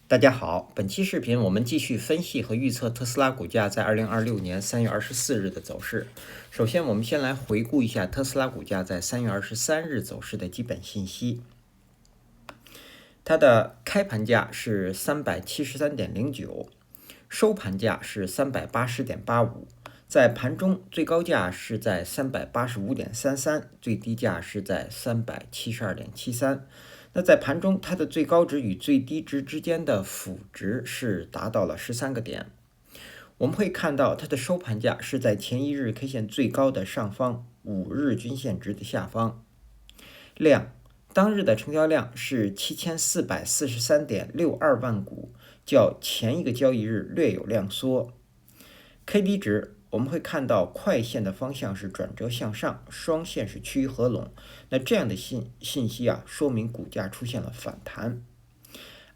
大家好，本期视频我们继续分析和预测特斯拉股价在2026年3月24日的走势。首先，我们先来回顾一下特斯拉股价在3月23日走势的基本信息。它的开盘价是373.09，收盘价是380.85，在盘中最高价是在385.33，最低价是在372.73。那在盘中，它的最高值与最低值之间的负值是达到了13个点。我们会看到它的收盘价是在前一日 K 线最高的上方5日均线值的下方。当日的成交量是7443.62万股，较前一个交易日略有量缩。KD 值我们会看到快线的方向是转折向上，双线是趋于合拢。那这样的信息说明股价出现了反弹。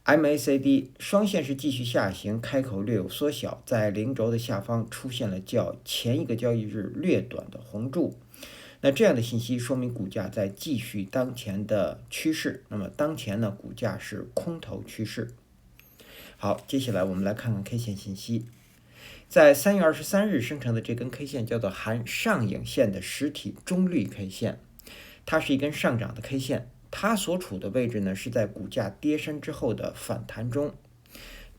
MACD 双线是继续下行，开口略有缩小，在零轴的下方出现了较前一个交易日略短的红柱。那这样的信息说明股价在继续当前的趋势。那么当前呢，股价是空头趋势。好，接下来我们来看看 K 线信息。在3月23日生成的这根 K 线叫做含上影线的实体中绿 K 线，它是一根上涨的 K 线，它所处的位置呢是在股价跌深之后的反弹中。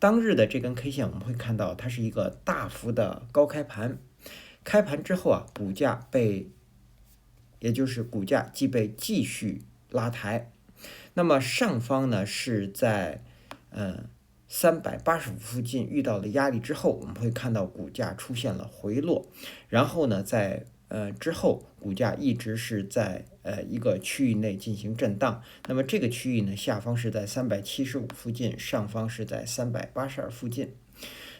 当日的这根 K 线我们会看到它是一个大幅的高开盘，开盘之后股价既被继续拉抬，那么上方呢是在385附近遇到了压力之后，我们会看到股价出现了回落，然后呢在之后股价一直是在一个区域内进行震荡。那么这个区域呢，下方是在375附近，上方是在382附近。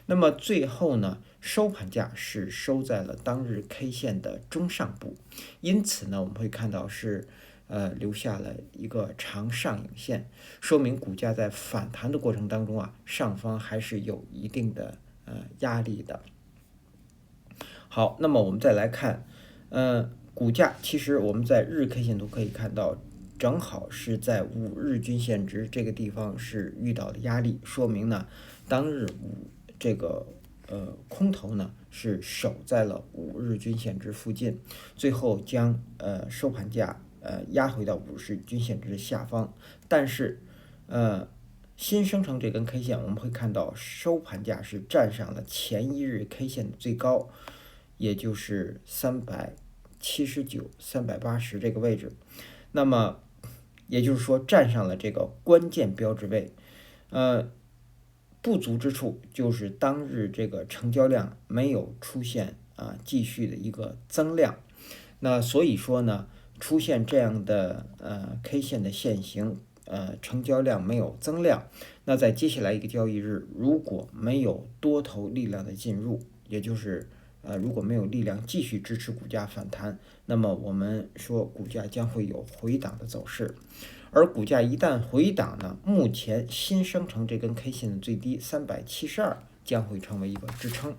那么最后呢，收盘价是收在了当日 K 线的中上部，因此呢，我们会看到是留下了一个长上影线，说明股价在反弹的过程当中上方还是有一定的压力的。好，那么我们再来看，股价其实我们在日 K 线图可以看到，正好是在5日均线值这个地方是遇到了压力，说明呢当日这个空头呢是守在了5日均线值附近，最后将收盘价压回到5日均线值的下方。但是新生成这根 K 线我们会看到收盘价是站上了前一日 K 线的最高，也就是379、380这个位置。那么也就是说站上了这个关键标志位。不足之处就是当日这个成交量没有出现继续的一个增量。那所以说呢，出现这样的K 线的线型，成交量没有增量，那在接下来一个交易日如果没有多头力量的进入，也就是如果没有力量继续支持股价反弹，那么我们说股价将会有回档的走势。而股价一旦回档呢，目前新生成这根 K 线的最低372将会成为一个支撑。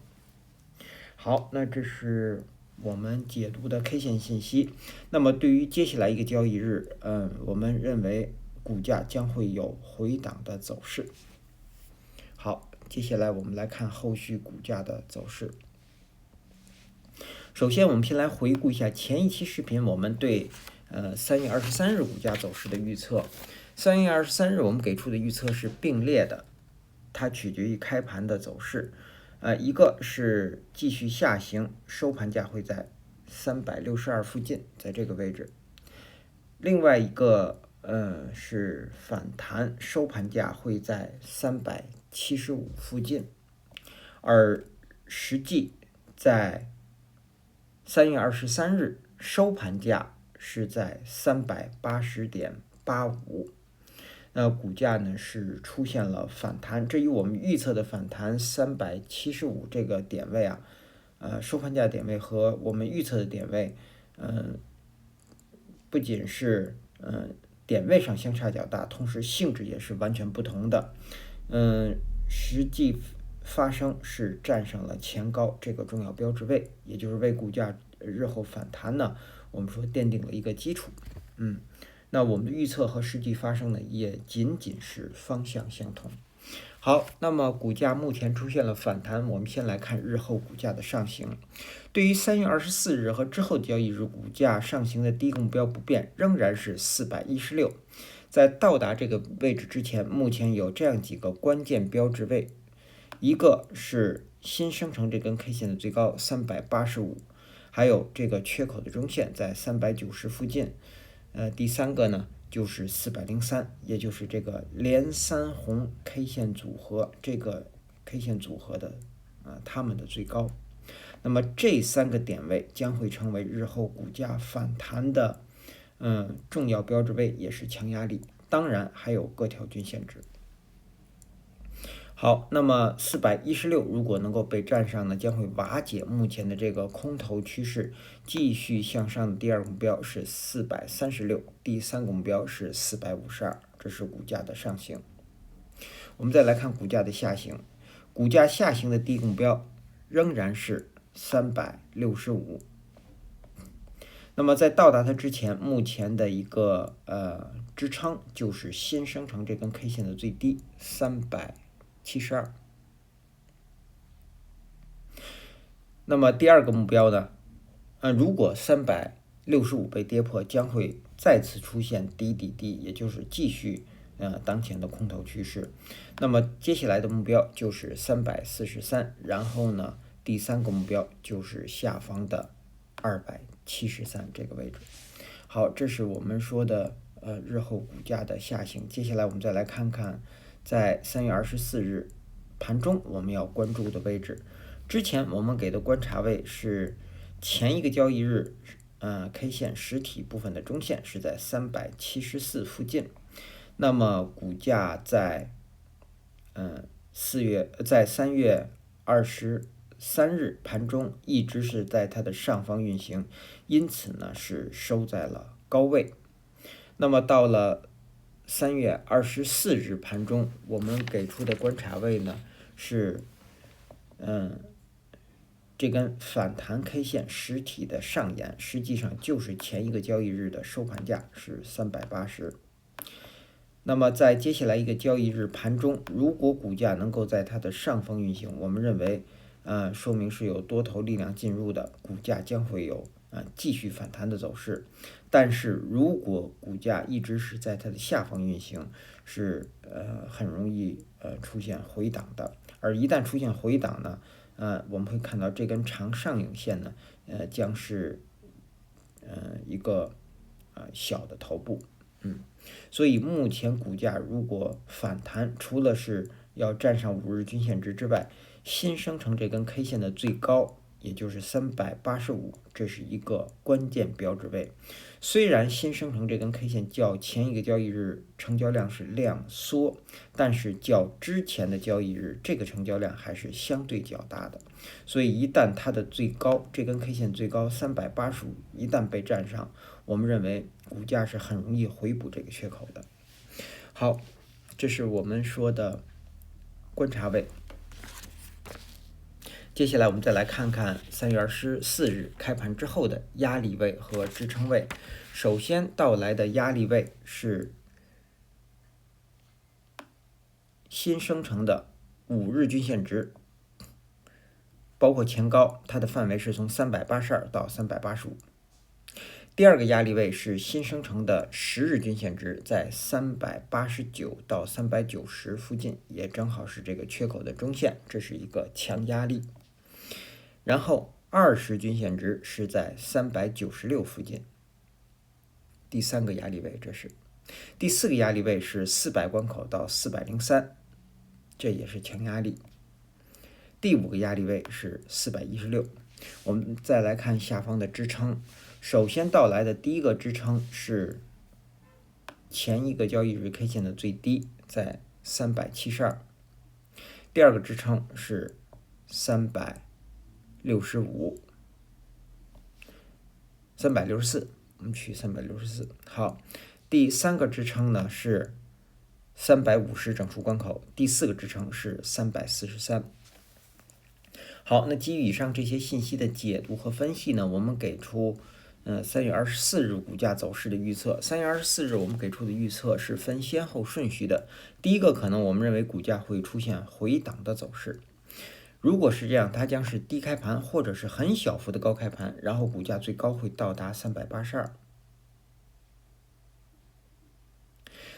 好，那这是我们解读的 K 线信息。那么对于接下来一个交易日，我们认为股价将会有回档的走势。好，接下来我们来看后续股价的走势。首先我们先来回顾一下前一期视频我们对3月23日股价走势的预测。3月23日我们给出的预测是并列的，它取决于开盘的走势。一个是继续下行，收盘价会在362附近，在这个位置。另外一个是反弹，收盘价会在375附近，而实际在3月23日收盘价是在380.85，那股价呢是出现了反弹。至于我们预测的反弹375这个点位收盘价点位和我们预测的点位，不仅是点位上相差较大，同时性质也是完全不同的。实际发生是站上了前高这个重要标志位，也就是为股价日后反弹呢，我们说奠定了一个基础。那我们的预测和实际发生呢，也仅仅是方向相同。好，那么股价目前出现了反弹，我们先来看日后股价的上行。对于3月24日和之后交易日股价上行的第一个目标不变，仍然是416。在到达这个位置之前，目前有这样几个关键标志位，一个是新生成这根 K 线的最高385，还有这个缺口的中线在390附近。第三个呢就是403，也就是这个连三红 K 线组合，这个 K 线组合的它们的最高。那么这3个点位将会成为日后股价反弹的重要标志位，也是强压力。当然还有各条均线值。好，那么416如果能够被站上呢，将会瓦解目前的这个空头趋势，继续向上的第二个目标是436，第三个目标是452，这是股价的上行。我们再来看股价的下行，股价下行的第一个目标仍然是365。那么在到达它之前，目前的一个支撑就是新生成这根 K 线的最低372。那么第二个目标呢？如果365被跌破，将会再次出现底底低，也就是继续当前的空头趋势。那么接下来的目标就是343，然后呢，第三个目标就是下方的273这个位置。好，这是我们说的日后股价的下行。接下来我们再来看看在3月24日盘中我们要关注的位置。之前我们给的观察位是前一个交易日K 线实体部分的中线是在374附近。那么股价在3月23日盘中一直是在它的上方运行，因此呢是收在了高位。那么到了3月24日盘中，我们给出的观察位呢是这根反弹 K 线实体的上沿，实际上就是前一个交易日的收盘价是380。那么在接下来一个交易日盘中，如果股价能够在它的上方运行，我们认为说明是有多头力量进入的，股价将会有继续反弹的走势。但是如果股价一直是在它的下方运行，是很容易出现回档的。而一旦出现回档呢，我们会看到这根长上影线呢将是一个小的头部。所以目前股价如果反弹，除了是要站上5日均线值之外，新生成这根 K 线的最高也就是385，这是一个关键标志位。虽然新生成这根 K 线较前一个交易日成交量是量缩，但是较之前的交易日这个成交量还是相对较大的。所以一旦它的最高这根 K 线最高385一旦被站上，我们认为股价是很容易回补这个缺口的。好，这是我们说的观察位。接下来我们再来看看3月24日开盘之后的压力位和支撑位。首先到来的压力位是新生成的5日均线值，包括前高，它的范围是从382到385。第二个压力位是新生成的10日均线值，在389到390附近，也正好是这个缺口的中线，这是一个强压力。然后20均线值是在396附近，第三个压力位这是。第四个压力位是400关口到403，这也是强压力。第五个压力位是416。我们再来看下方的支撑，首先到来的第一个支撑是前一个交易日 K 线的最低，在372。第二个支撑是364，我们取364。好，第三个支撑呢是350整数关口，第四个支撑是343。好，那基于以上这些信息的解读和分析呢，我们给出3月24日股价走势的预测。3月24日我们给出的预测是分先后顺序的。第一个可能我们认为股价会出现回档的走势，如果是这样，它将是低开盘或者是很小幅的高开盘，然后股价最高会到达382，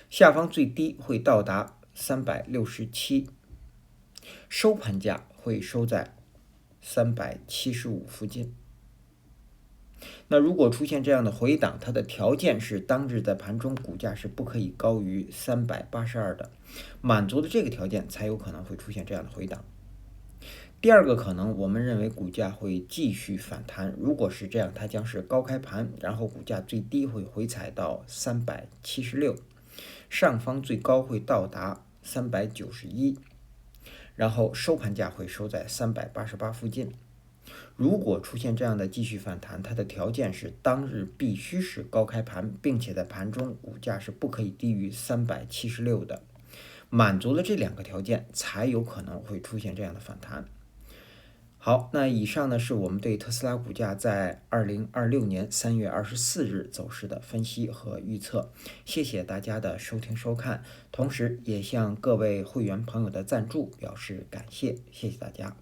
下方最低会到达367，收盘价会收在375附近。那如果出现这样的回档，它的条件是当日在盘中股价是不可以高于382的，满足的这个条件才有可能会出现这样的回档。第二个可能，我们认为股价会继续反弹，如果是这样，它将是高开盘，然后股价最低会回踩到376，上方最高会到达391，然后收盘价会收在388附近。如果出现这样的继续反弹，它的条件是当日必须是高开盘，并且在盘中股价是不可以低于376的，满足了这两个条件，才有可能会出现这样的反弹。好，那以上呢是我们对特斯拉股价在2026年3月24日走势的分析和预测。谢谢大家的收听收看，同时也向各位会员朋友的赞助表示感谢，谢谢大家。